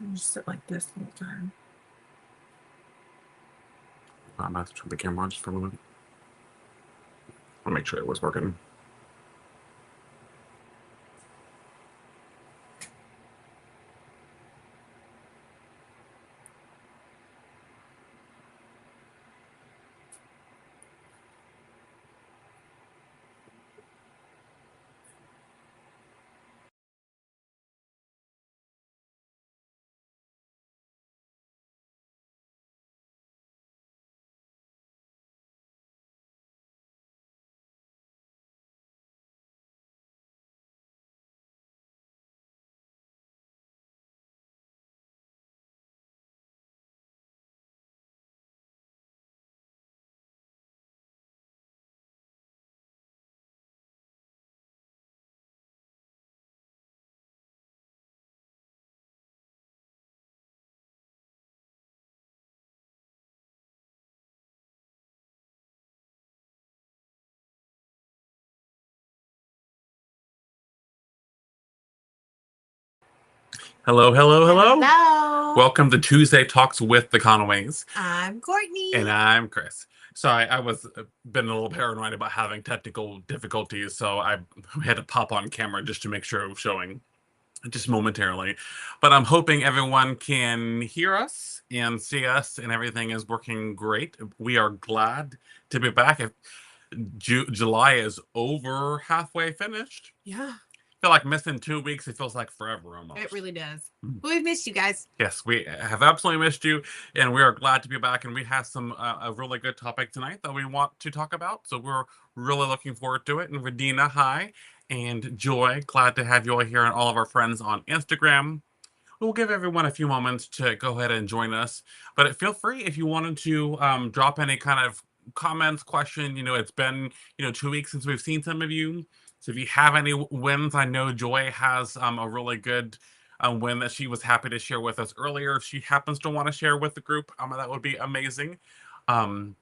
I just sit like this the whole time. I'm about to turn the camera on just for a moment. I'll make sure it was working. Hello, hello, hello. Hello. Welcome to Tuesday Talks with the Conaways. I'm Courtney. And I'm Chris. So I was been a little paranoid about having technical difficulties, so I had to pop on camera just to make sure it was showing just momentarily. But I'm hoping everyone can hear us and see us and everything is working great. We are glad to be back. July is over halfway finished. Yeah, I feel like missing 2 weeks, it feels like forever almost. it really does. But we've missed you guys. Yes, we have absolutely missed you, and we are glad to be back. And we have a really good topic tonight that we want to talk about. So we're really looking forward to it. And Radina, hi, and Joy, glad to have you all here, and all of our friends on Instagram. We'll give everyone a few moments to go ahead and join us. But feel free if you wanted to drop any kind of comments, question. It's been 2 weeks since we've seen some of you. So if you have any wins, I know Joy has a really good win that she was happy to share with us earlier. If she happens to want to share with the group, that would be amazing. Um,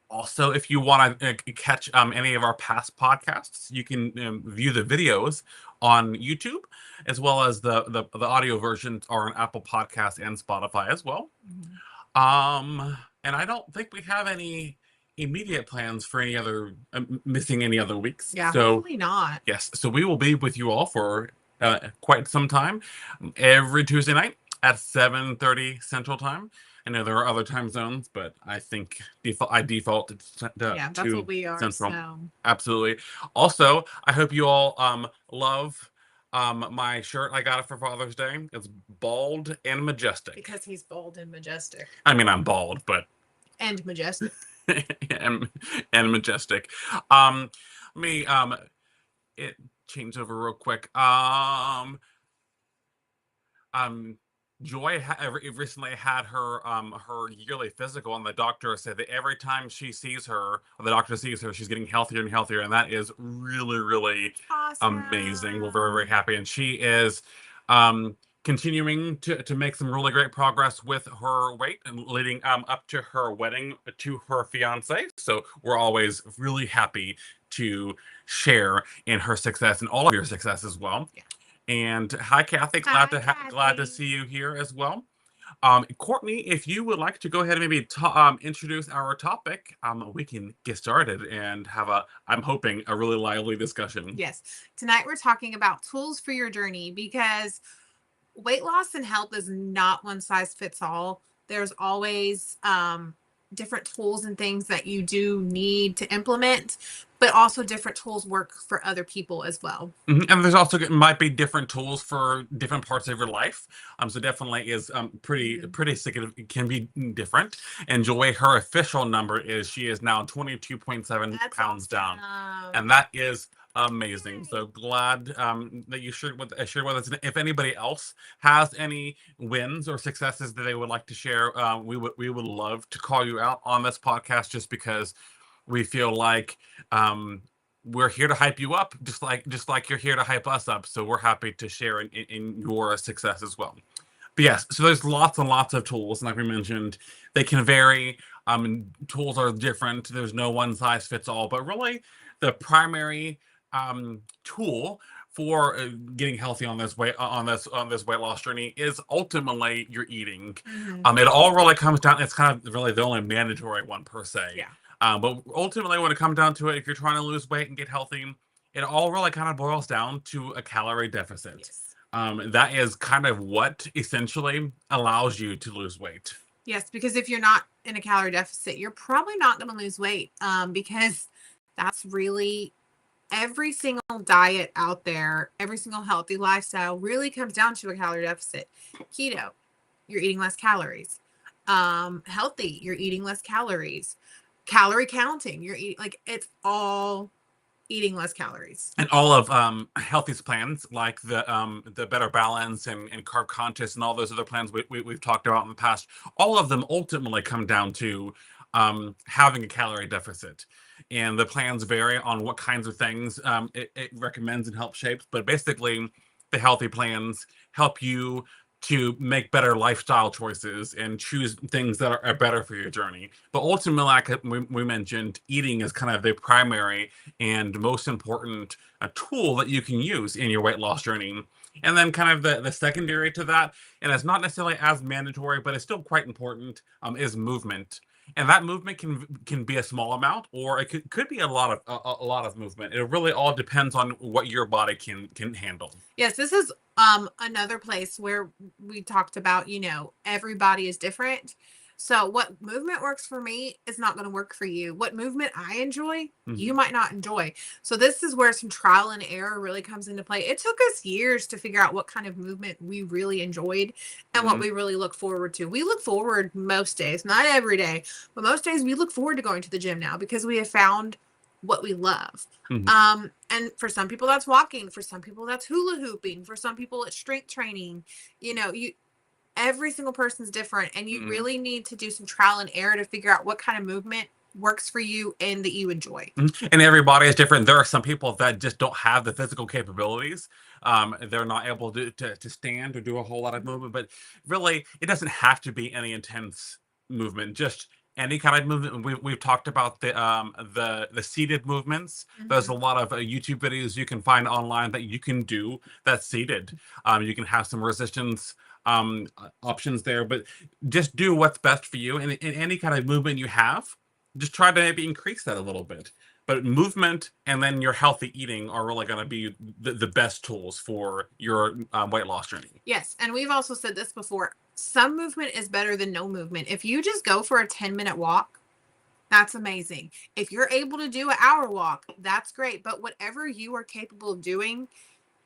Also, if you want to catch any of our past podcasts, you can view the videos on YouTube, as well as the audio versions are on Apple Podcasts and Spotify as well. And I don't think we have any immediate plans for any other missing any other weeks. Yeah, So hopefully not. yes, so we will be with you all for quite some time, every Tuesday night at 7:30 Central Time. I know there are other time zones, but I think I default Yeah, that's to what we are. Central. So Absolutely. Also, I hope you all love my shirt. I got it for Father's Day. It's bald and majestic. because he's bold and majestic I mean, I'm bald, but and majestic. and, and majestic. Um, me it changed over real quick. Um, Joy recently had her yearly physical, and the doctor said that every time she sees her, or the doctor sees her, she's getting healthier and healthier, and that is really, really amazing. We're very, very happy, and she is um continuing to make some really great progress with her weight and leading up to her wedding to her fiance. So we're always really happy to share in her success and all of your success as well. Yeah. And hi, Kathy. Hi, Glad to Kathy. see you here as well. Courtney, if you would like to go ahead and maybe introduce our topic, we can get started and have I'm hoping, a really lively discussion. Yes. Tonight we're talking about tools for your journey because weight loss and health is not one size fits all. There's always different tools and things that you do need to implement, but also different tools work for other people as well. And there's also might be different tools for different parts of your life. So definitely is pretty significant. It can be different. And Joy, her official number is she is now 22.7 pounds down, and that is amazing. So glad that you shared with us. If anybody else has any wins or successes that they would like to share, we would love to call you out on this podcast, just because we feel like we're here to hype you up, just like you're here to hype us up. So we're happy to share in your success as well. But yes, so there's lots and lots of tools, and like we mentioned, they can vary. Tools are different. There's no one size fits all, but really, the primary tool for getting healthy on this weight on this weight loss journey is ultimately your eating. Hmm. It all really comes down. It's kind of really the only mandatory one per se. Yeah. But ultimately, when it comes down to it, if you're trying to lose weight and get healthy, it all really kind of boils down to a calorie deficit. Yes. That is kind of what essentially allows you to lose weight. Yes, because if you're not in a calorie deficit, you're probably not going to lose weight, because that's really every single diet out there, every single healthy lifestyle really comes down to a calorie deficit. Keto, you're eating less calories. Healthy, you're eating less calories. Calorie counting, you're eating, like, it's all eating less calories. And all of Healthy's plans, like the Better Balance and Carb Conscious and all those other plans we've talked about in the past, all of them ultimately come down to having a calorie deficit. And the plans vary on what kinds of things it recommends and helps shapes. But basically, the Healthy plans help you to make better lifestyle choices and choose things that are better for your journey. But ultimately, like we mentioned, eating is kind of the primary and most important tool that you can use in your weight loss journey. And then kind of the secondary to that, and it's not necessarily as mandatory, but it's still quite important, is movement. And that movement can be a small amount, or it could be a lot of a lot of movement. It really all depends on what your body can handle. Yes, this is another place where we talked about, everybody is different. So what movement works for me is not going to work for you. What movement I enjoy, you Mhm. might not enjoy. So this is where some trial and error really comes into play. It took us years to figure out what kind of movement we really enjoyed and what Mhm. we really look forward to. We look forward most days, not every day, but most days we look forward to going to the gym now because we have found what we love. Mhm. And for some people that's walking, for some people that's hula hooping, for some people it's strength training. You every single person's different, and you Mhm. really need to do some trial and error to figure out what kind of movement works for you and that you enjoy. And every body is different. There are some people that just don't have the physical capabilities. They're not able to stand or do a whole lot of movement. But really, it doesn't have to be any intense movement. Just any kind of movement. We've talked about the seated movements. There's a Hmm. lot of YouTube videos you can find online that you can do that's seated. You can have some resistance options there, but just do what's best for you. And in any kind of movement you have, just try to maybe increase that a little bit. But movement and then your healthy eating are really going to be the best tools for your weight loss journey. Yes, and we've also said this before. Some movement is better than no movement. If you just go for a 10-minute walk, that's amazing. If you're able to do an hour walk, that's great. But whatever you are capable of doing,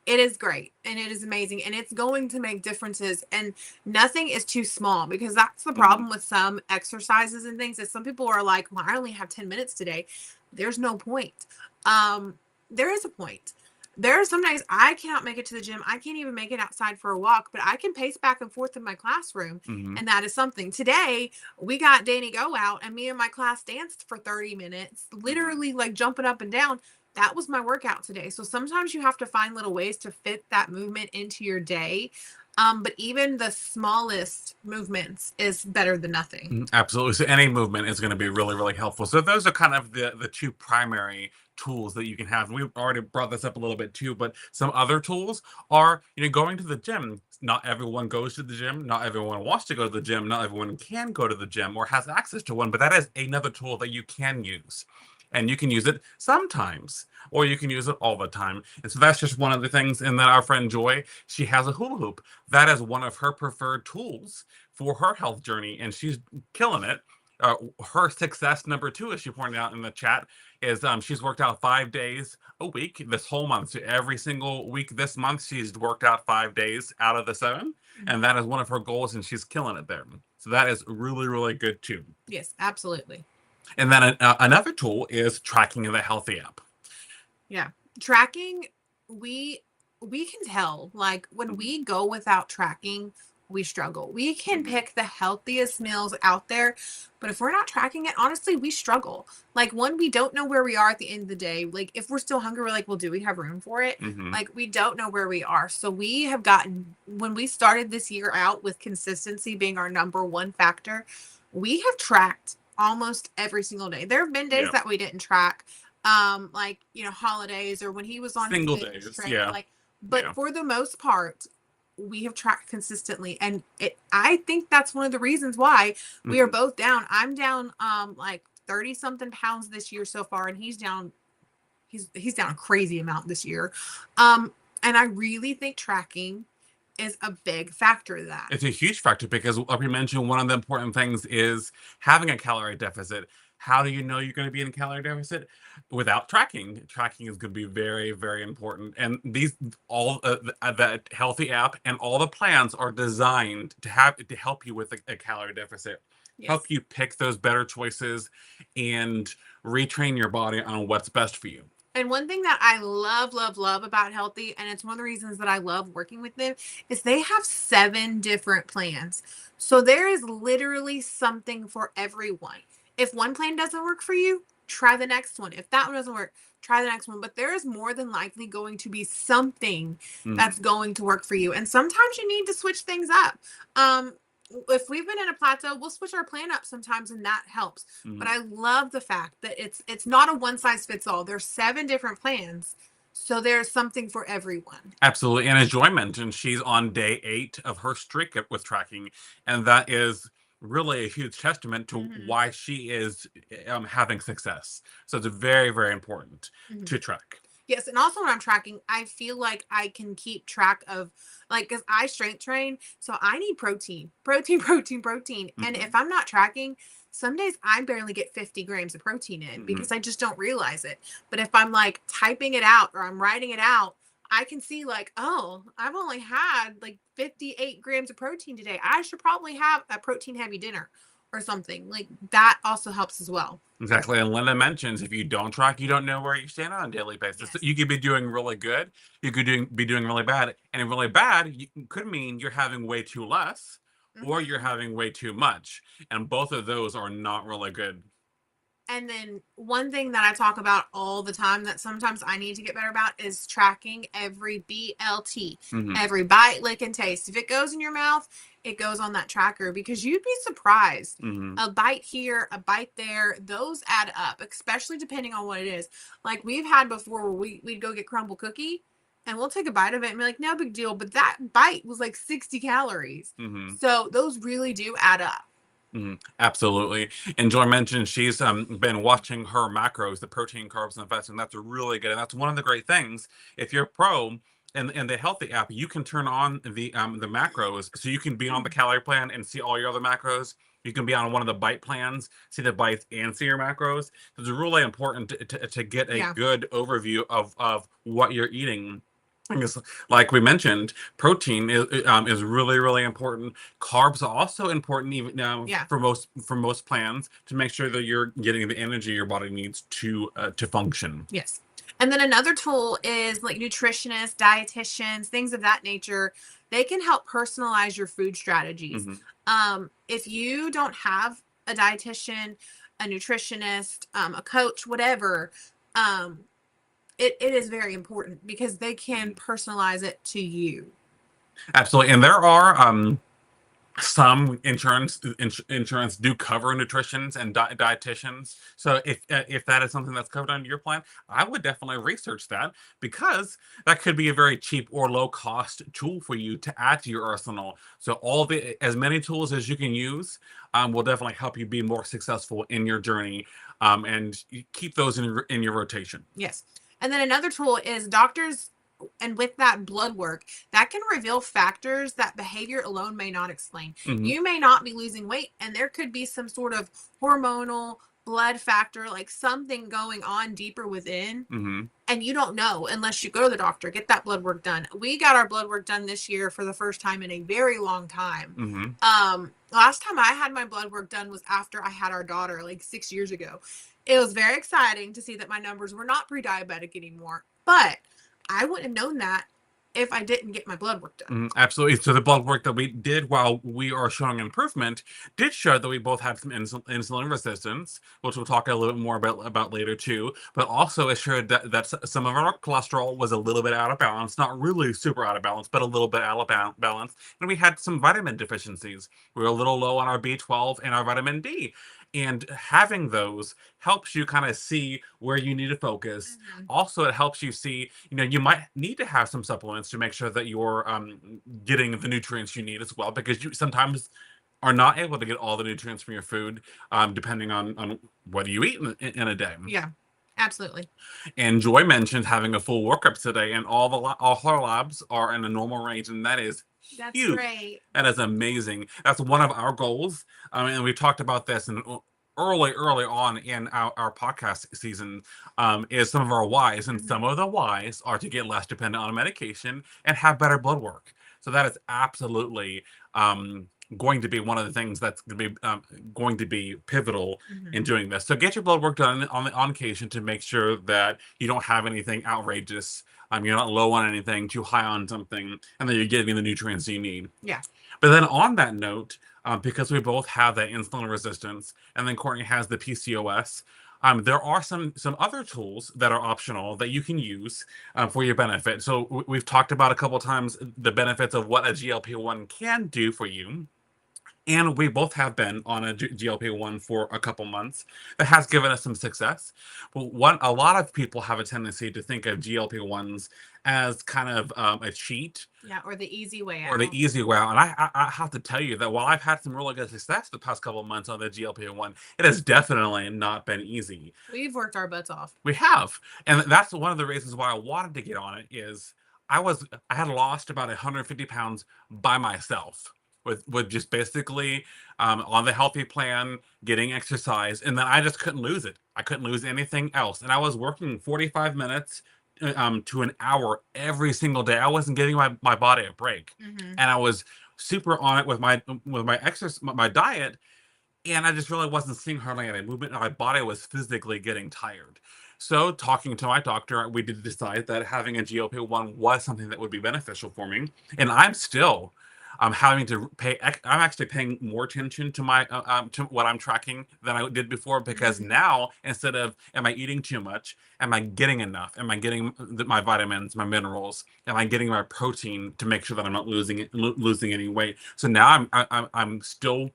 it is great and it is amazing and it's going to make differences, and nothing is too small, because that's the Mhm. problem with some exercises and things is some people are like, well, I only have 10 minutes today. There's no point. um there is a point. There are some days I cannot make it to the gym. I can't even make it outside for a walk, but I can pace back and forth in my classroom, Mhm. and that is something. Today we got Danny Go Out and me and my class danced for 30 minutes, Mhm. literally like jumping up and down. That was my workout today. So sometimes you have to find little ways to fit that movement into your day. But even the smallest movements is better than nothing. Absolutely. So any movement is going to be really, really helpful. So those are kind of the two primary tools that you can have. And we've already brought this up a little bit too, but some other tools are, going to the gym. Not everyone goes to the gym. Not everyone wants to go to the gym. Not everyone can go to the gym or has access to one, but that is another tool that you can use. And you can use it sometimes, or you can use it all the time. And so that's just one of the things. And then our friend Joy, she has a hula hoop. That is one of her preferred tools for her health journey, and she's killing it. Her success number two, as she pointed out in the chat, is she's worked out 5 days a week this whole month. So every single week this month, she's worked out 5 days out of the 7, and Mhm. that is one of her goals, and she's killing it there. So that is really, really good too. Yes, absolutely. And then another tool is tracking in the Healthy app. Yeah. Tracking, we we can tell, like, when Mhm. we go without tracking, we struggle. We can Mhm. pick the healthiest meals out there, but if we're not tracking it, honestly, we struggle. Like, one, we don't know where we are at the end of the day. Like, if we're still hungry, we're like, well, do we have room for it? Mhm. Like, we don't know where we are. So we have gotten, when we started this year out with consistency being our number one factor, we have tracked almost every single day. There have been days Yeah. that we didn't track, like, holidays, or when he was on his Single fitness days. train, Yeah. like, But Yeah. for the most part, we have tracked consistently, and I think that's one of the reasons why we are Mhm. both down. I'm down like 30 something pounds this year so far, and he's down a crazy amount this year. Um and I really think tracking is a big factor of that. It's a huge factor because, like we mentioned, one of the important things is having a calorie deficit. How do you know you're going to be in a calorie deficit? Without tracking. Tracking is going to be very, very important. And these all the Healthy app and all the plans are designed to help you with a calorie deficit, help Yes. you pick those better choices, and retrain your body on what's best for you. And one thing that I love, love, love about Healthy, and it's one of the reasons that I love working with them, is they have 7 different plans. So there is literally something for everyone. If one plan doesn't work for you, try the next one. If that one doesn't work, try the next one. But there is more than likely going to be something that's Mhm. going to work for you. And sometimes you need to switch things up. Um, if we've been in a plateau, we'll switch our plan up sometimes, and that helps. But Mhm. I love the fact that it's not a one size fits all. There's 7 different plans, so there's something for everyone. Absolutely. And as Joy mentioned, she's on day 8 of her streak with tracking. And that is really a huge testament to Hmm. why she is having success. So it's very, very important Hmm. to track. Yes, and also when I'm tracking, I feel like I can keep track of, like, because I strength train, so I need protein, protein, protein, protein. And Hmm. if I'm not tracking, some days I barely get 50 grams of protein in Hmm. because I just don't realize it. But if I'm like typing it out or I'm writing it out, I can see like, oh, I've only had like 58 grams of protein today. I should probably have a protein heavy dinner or something. Like that also helps as well. Exactly. And Linda mentions if you don't track, you don't know where you stand on a daily basis. Yes. You could be doing really good, you could be doing really bad. And really bad could mean you're having way too less or you're Hmm. having way too much. And both of those are not really good. And then one thing that I talk about all the time that sometimes I need to get better about is tracking every BLT, Hmm. every bite, lick, and taste. If it goes in your mouth, it goes on that tracker because you'd be surprised. Hmm. A bite here, a bite there, those add up, especially depending on what it is. Like we've had before where we'd go get crumble cookie and we'll take a bite of it and be like, no big deal. But that bite was like 60 calories. Hmm. So those really do add up. Mhm. Absolutely. And Joy mentioned she's been watching her macros, the protein, carbs, and fats, and that's really good. And that's one of the great things. If you're pro in the Healthy app, you can turn on the macros, so you can be on the calorie plan and see all your other macros. You can be on one of the bite plans, see the bites and see your macros. So it's really important to get a Yeah. good overview of what you're eating. Because, like we mentioned, protein is really, really important. Carbs are also important, even now Yeah. for most plans, to make sure that you're getting the energy your body needs to function. Yes. And then another tool is like nutritionists, dietitians, things of that nature. They can help personalize your food strategies. Hmm. If you don't have a dietitian, a nutritionist, a coach, whatever, um, it is very important because they can personalize it to you. Absolutely, and there are some insurance do cover nutritions and dietitians. So if that is something that's covered under your plan, I would definitely research that because that could be a very cheap or low cost tool for you to add to your arsenal. So all the as many tools as you can use will definitely help you be more successful in your journey, and you keep those in your rotation. Yes. And then another tool is doctors, and with that blood work, that can reveal factors that behavior alone may not explain. Hmm. You may not be losing weight, and there could be some sort of hormonal blood factor, like something going on deeper within. Hmm. And you don't know unless you go to the doctor, get that blood work done. We got our blood work done this year for the first time in a very long time. Hmm. Last time I had my blood work done was after I had our daughter, like 6 years ago. It was very exciting to see that my numbers were not pre-diabetic anymore, but I wouldn't have known that if I didn't get my blood work done. Absolutely. So the blood work that we did while we are showing improvement did show that we both have some insulin resistance, which we'll talk a little bit more about later too. But also it showed that some of our cholesterol was a little bit out of balance, not really super out of balance, but a little bit out of balance. And we had some vitamin deficiencies. We were a little low on our B12 and our vitamin D. And having those helps you kind of see where you need to focus. Mhm. Also, it helps you see, you might need to have some supplements to make sure that you're getting the nutrients you need as well, because you sometimes are not able to get all the nutrients from your food, depending on what you eat in a day. Yeah, absolutely. And Joy mentioned having a full workup today, and all her labs are in a normal range, and that is That's huge. great. That is amazing. That's one of our goals. And we've talked about this in early on in our podcast season, is some of our whys, and Mhm. some of the whys are to get less dependent on medication and have better blood work. So that is absolutely going to be one of the things that's going to be pivotal in Mhm. doing this. So get your blood work done on occasion to make sure that you don't have anything outrageous. You're not low on anything, too high on something, and that you're getting the nutrients you need. Yeah. But then on that note, because we both have that insulin resistance, and then Courtney has the PCOS, there are some other tools that are optional that you can use for your benefit. So we've talked about a couple of times the benefits of what a GLP-1 can do for you. And we both have been on a GLP-1 for a couple months. That has given us some success. But a lot of people have a tendency to think of GLP-1s as kind of a cheat Yeah, or the easy way or the out. easy way out. And I have to tell you that while I've had some really good success the past couple of months on the GLP-1, it has definitely not been easy. We've worked our butts off. We have, and that's one of the reasons why I wanted to get on it. Is I had lost about 150 pounds by myself with just basically on the healthy plan, getting exercise, and then I just couldn't lose it. I couldn't lose anything else, and I was working 45 minutes to an hour every single day. I wasn't giving my body a break, Mhm. and I was super on it with my exercise, my diet, and I just really wasn't seeing hardly any movement. And my body was physically getting tired. So, talking to my doctor, we did decide that having a GLP-1 was something that would be beneficial for me. And I'm still having to I'm actually paying more attention to to what I'm tracking than I did before, because Mhm. now, instead of am I eating too much, am I getting enough? Am I getting my vitamins, my minerals? Am I getting my protein to make sure that I'm not losing any weight? So now I'm still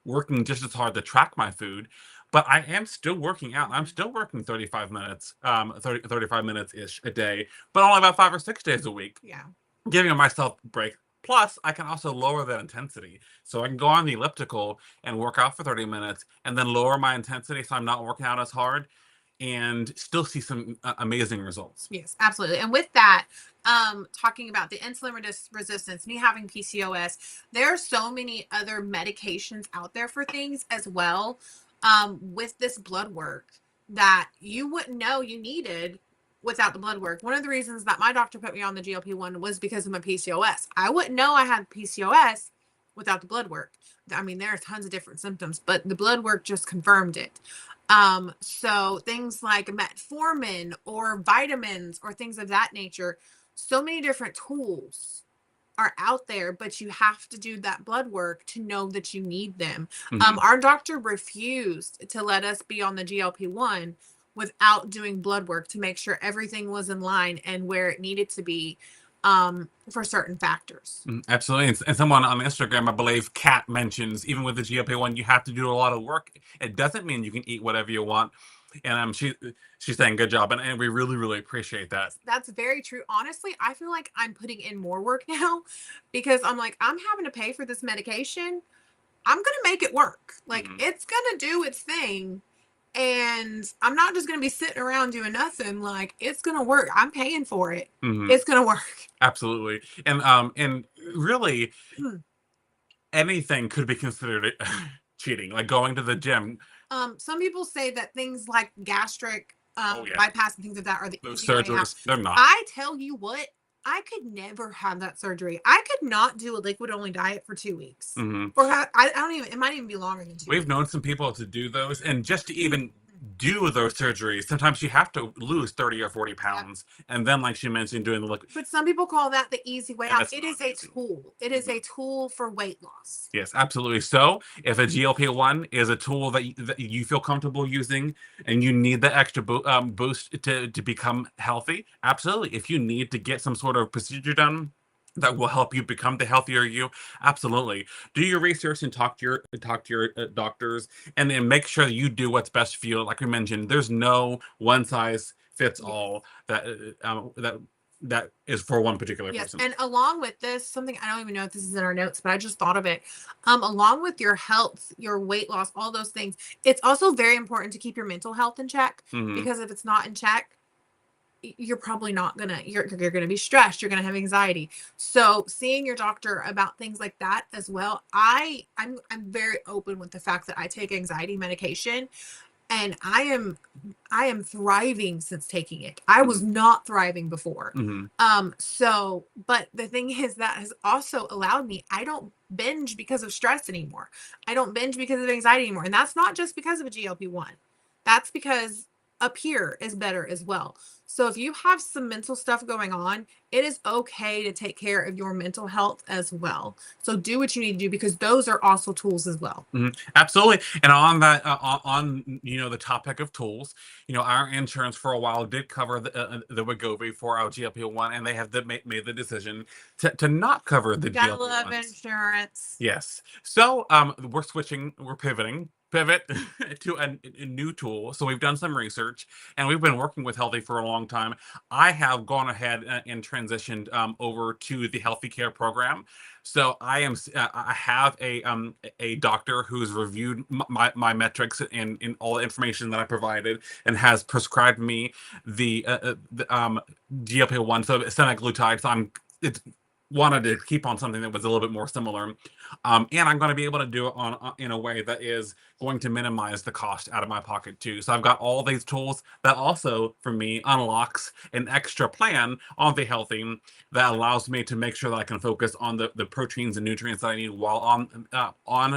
working just as hard to track my food, but I am still working out. I'm Mhm. still working 35 minutes, 35 minutes ish a day, but only about 5 or 6 days a week, Yeah. giving myself a break. Plus, I can also lower that intensity. So I can go on the elliptical and work out for 30 minutes and then lower my intensity so I'm not working out as hard and still see some amazing results. Yes, absolutely. And with that, talking about the insulin resistance, me having PCOS, there are so many other medications out there for things as well. With this blood work that you wouldn't know you needed without the blood work. One of the reasons that my doctor put me on the GLP-1 was because of my PCOS. I wouldn't know I had PCOS without the blood work. I mean, there are tons of different symptoms, but the blood work just confirmed it. So things like metformin or vitamins or things of that nature, so many different tools are out there, but you have to do that blood work to know that you need them. Mhm. Our doctor refused to let us be on the GLP-1 without doing blood work to make sure everything was in line and where it needed to be, for certain factors. Absolutely. And someone on Instagram, I believe, Kat mentions even with the GLP-1, you have to do a lot of work. It doesn't mean you can eat whatever you want. And she's saying good job, and we really really appreciate that. That's very true. Honestly, I feel like I'm putting in more work now because I'm like, I'm having to pay for this medication. I'm going to make it work. Like, Mhm. it's going to do its thing. And I'm not just going to be sitting around doing nothing. Like, it's going to work. I'm paying for it. Mhm. It's going to work. Absolutely. And really anything could be considered cheating, like going to the gym. Some people say that things like gastric Oh yeah, bypass and things like that are the those easy way out. surgeries, they're not. I tell you what, I could never have that surgery. I could not do a liquid only diet for 2 weeks. Mhm. Or I don't even, it might even be longer than 2 weeks. We've known some people to do those, and just to even do those surgeries, sometimes you have to lose 30 or 40 Yep. pounds. And then, like she mentioned, doing the liquid, But some people call that the easy way and out. that's It not is a easy. tool. It is a tool for weight loss. Yes, absolutely. So, if a GLP-1 is a tool that you feel comfortable using and you need the extra boost to become healthy, absolutely. If you need to get some sort of procedure done, that will help you become the healthier you. Absolutely. Do your research and talk to your doctors, and then make sure you do what's best for you. Like we mentioned, there's no one size fits Yes. all that is for one particular Yes. person. And along with this, something I don't even know if this is in our notes, but I just thought of it. Along with your health, your weight loss, all those things, it's also very important to keep your mental health in check, Hmm. because if it's not in check, you're probably not gonna you're gonna be stressed, you're gonna have anxiety. So seeing your doctor about things like that as well. I'm very open with the fact that I take anxiety medication, and I am thriving since taking it. I was Hmm. not thriving before. Hmm. So but the thing is, that has also allowed me, I don't binge because of stress anymore. I don't binge because of anxiety anymore. And that's not just because of a GLP-1. That's because up here is better as well. So if you have some mental stuff going on, it is okay to take care of your mental health as well. So do what you need to do, because those are also tools as well. Absolutely. And on that, the topic of tools, our insurance for a while did cover the Wegovy for our GLP-1, and they have made the decision to not cover the Gotta love GLP-1s. insurance. Yes. So we're pivoting pivot to a new tool. So we've done some research, and we've been working with Healthy for a long time. I have gone ahead and transitioned over to the HealthiCare program. So I have a doctor who's reviewed my metrics and all the information that I provided, and has prescribed me the GLP-1, so semaglutide. So it's wanted to keep on something that was a little bit more similar, and I'm going to be able to do it in a way that is going to minimize the cost out of my pocket too. So I've got all these tools that also, for me, unlocks an extra plan on the Healthy that allows me to make sure that I can focus on the proteins and nutrients that I need while on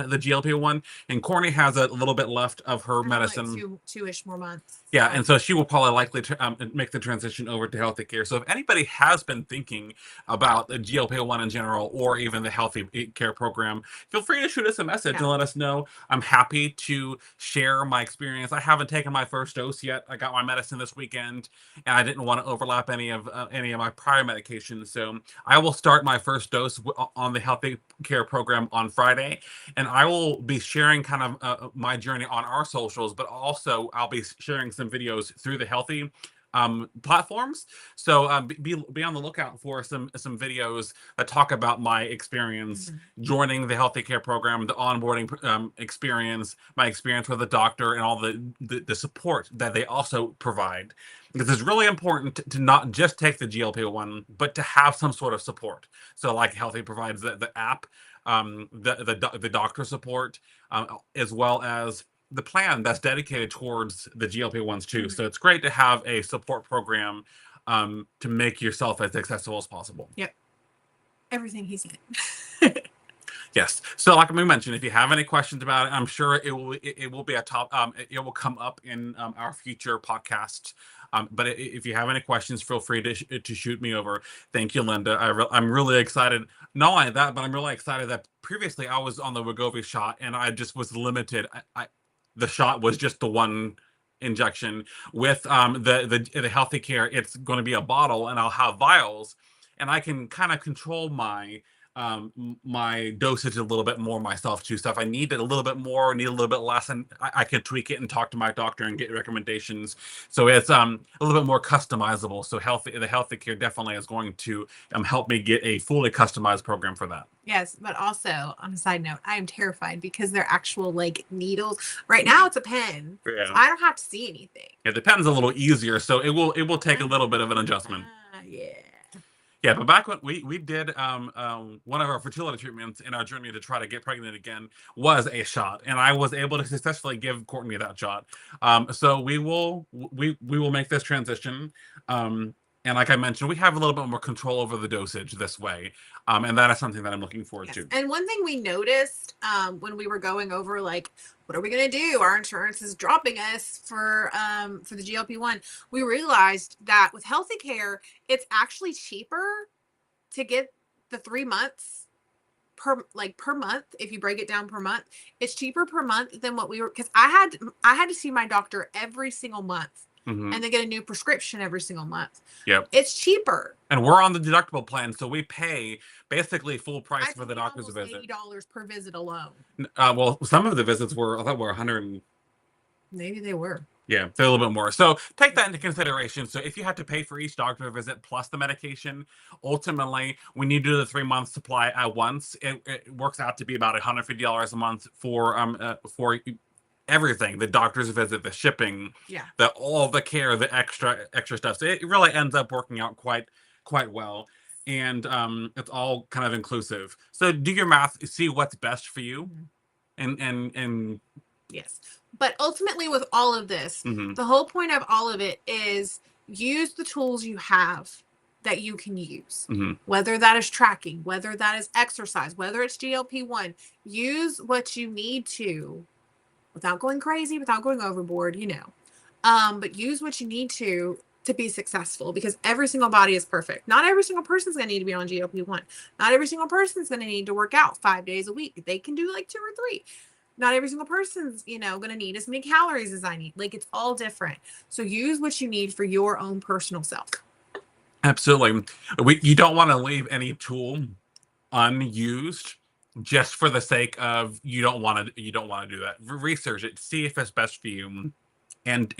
the GLP-1. And Courtney has a little bit left of her I have like medicine. two-ish more months. Yeah, So and so she will probably likely make the transition over to Healthy Care. So if anybody has been thinking about the GLP-1 in general, or even the Healthy Care program, feel free to shoot us a message yeah. and let us know. I'm happy to share my experience. I haven't taken my first dose yet. I got my medicine this weekend, and I didn't want to overlap any of my prior medications. So I will start my first dose on the Healthy Care program on Friday, and I will be sharing kind of my journey on our socials, but also I'll be sharing some videos through the Healthy platforms. So be on the lookout for some videos that talk about my experience Mhm. joining the Healthy Care program, the onboarding experience, my experience with the doctor, and all the support that they also provide. Because it's really important to not just take the GLP-1, but to have some sort of support. So like Healthy provides the app, the doctor support, as well as the plan that's dedicated towards the GLP-1s too. Mhm. So it's great to have a support program to make yourself as accessible as possible. Yep. Everything he said. Yes. So, like we mentioned, if you have any questions about it, I'm sure it will be a top. It will come up in our future podcasts. But if you have any questions, feel free to shoot me over. Thank you, Linda. I'm really excited. Not only that, but I'm really excited that previously I was on the Wegovy shot, and I just was limited. The shot was just the one injection. With the Healthy Care, it's going to be a bottle, and I'll have vials, and I can kind of control my dosage a little bit more myself too. So if I need it a little bit more, need a little bit less, and I can tweak it and talk to my doctor and get recommendations. So it's a little bit more customizable. So the Healthy Care definitely is going to help me get a fully customized program for that. Yes, but also on a side note, I am terrified because they're actual like needles. Right now it's a pen, so Yeah. I don't have to see anything. The pen's a little easier, so it will take a little bit of an adjustment. Yeah. Yeah, but back when we did one of our fertility treatments in our journey to try to get pregnant again was a shot, and I was able to successfully give Courtney that shot. So we will make this transition. And like I mentioned, we have a little bit more control over the dosage this way, and that is something that I'm looking forward Yes. to. And one thing we noticed when we were going over like what are we gonna do? Our insurance is dropping us for the GLP-1. We realized that with Healthy Care, it's actually cheaper to get the 3 months per month. If you break it down per month, it's cheaper per month than what we were, because I had to see my doctor every single month Mhm. and they get a new prescription every single month. Yep. It's cheaper. And we're on the deductible plan, so we pay basically full price I for think the it's doctor's almost visit. $80 per visit alone. Well, some of the visits were, I thought, were 100. Maybe they were. Yeah, they're a little bit more. So take that into consideration. So if you had to pay for each doctor visit plus the medication, ultimately, when you do the 3 month supply at once, it works out to be about $150 a month for everything: the doctor's visit, the shipping, Yeah. the all the care, the extra stuff. So it really ends up working out quite well. And it's all kind of inclusive. So do your math, see what's best for you, and Yes. But ultimately, with all of this, mhm, the whole point of all of it is use the tools you have that you can use. mhm. Whether that is tracking, whether that is exercise, whether it's GLP-1, use what you need to without going crazy, without going overboard, but use what you need to be successful, because every single body is perfect. Not every single person's going to need to be on GLP-1. Not every single person's going to need to work out 5 days a week. They can do like 2 or 3. Not every single person's, going to need as many calories as I need. Like, it's all different. So use what you need for your own personal self. Absolutely. You don't want to leave any tool unused just for the sake of you don't want to do that. Research it, see if it's best for you, and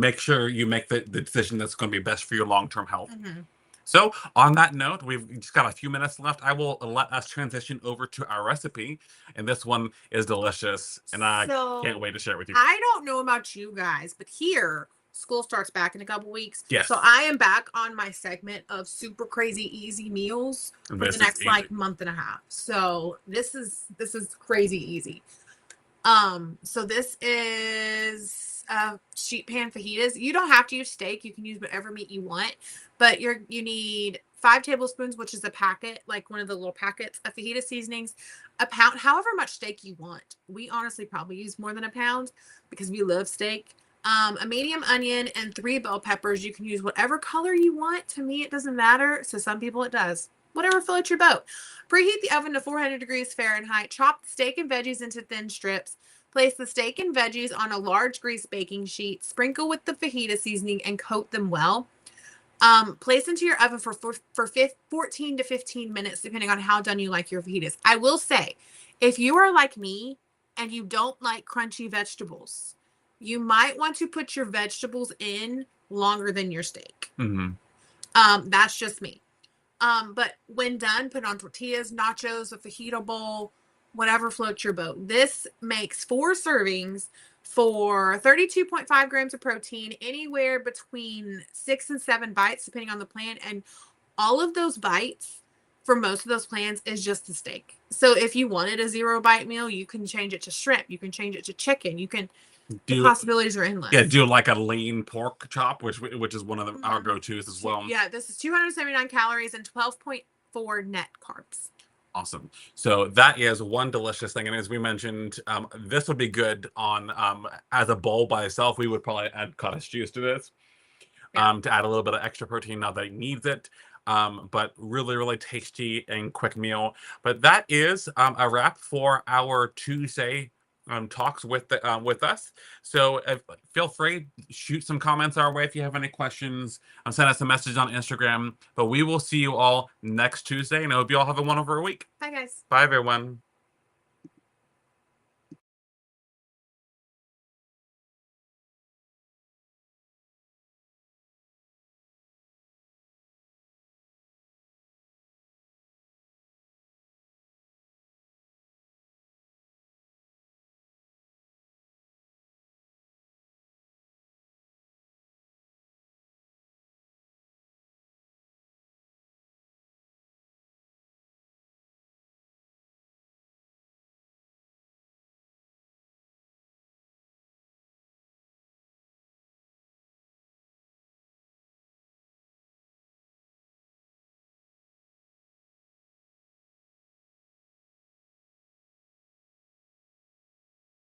make sure you make the decision that's going to be best for your long-term health. Mm-hmm. So on that note, we've just got a few minutes left. I will let us transition over to our recipe, and this one is delicious, and I can't So wait to share it with you. I don't know about you guys, but here school starts back in a couple weeks. Yes. So I am back on my segment of super crazy easy meals And for the this is next easy. like month and a half. So this is crazy easy. So this is sheet pan fajitas. You don't have to use steak. You can use whatever meat you want, but you need 5 tablespoons, which is a packet, like one of the little packets of fajita seasonings, a pound, however much steak you want. We honestly probably use more than a pound because we love steak. A medium onion and 3 bell peppers. You can use whatever color you want. To me, it doesn't matter. So some people it does. Whatever floats your boat. Preheat the oven to 400 degrees Fahrenheit. Chop the steak and veggies into thin strips. Place the steak and veggies on a large grease baking sheet. Sprinkle with the fajita seasoning and coat them well. Place into your oven for 14 to 15 minutes, depending on how done you like your fajitas. I will say, if you are like me and you don't like crunchy vegetables, you might want to put your vegetables in longer than your steak. Mm-hmm. That's just me. But when done, put on tortillas, nachos, a fajita bowl, whatever floats your boat. This makes 4 servings for 32.5 grams of protein, anywhere between 6 and 7 bites, depending on the plan. And all of those bites for most of those plans is just the steak. So if you wanted a 0 bite meal, you can change it to shrimp. You can change it to chicken. The possibilities are endless. Yeah, do like a lean pork chop, which is one of our go-tos as well. Yeah, this is 279 calories and 12.4 net carbs. Awesome. So that is one delicious thing, and as we mentioned, this would be good on as a bowl by itself. We would probably add cottage cheese to this, to add a little bit of extra protein now that it needs it. But really, really tasty and quick meal. But that is a wrap for our Tuesday talks with us. So feel free, shoot some comments our way if you have any questions. Send us a message on Instagram. But we will see you all next Tuesday, and I hope you all have a wonderful week. Bye, guys. Bye, everyone.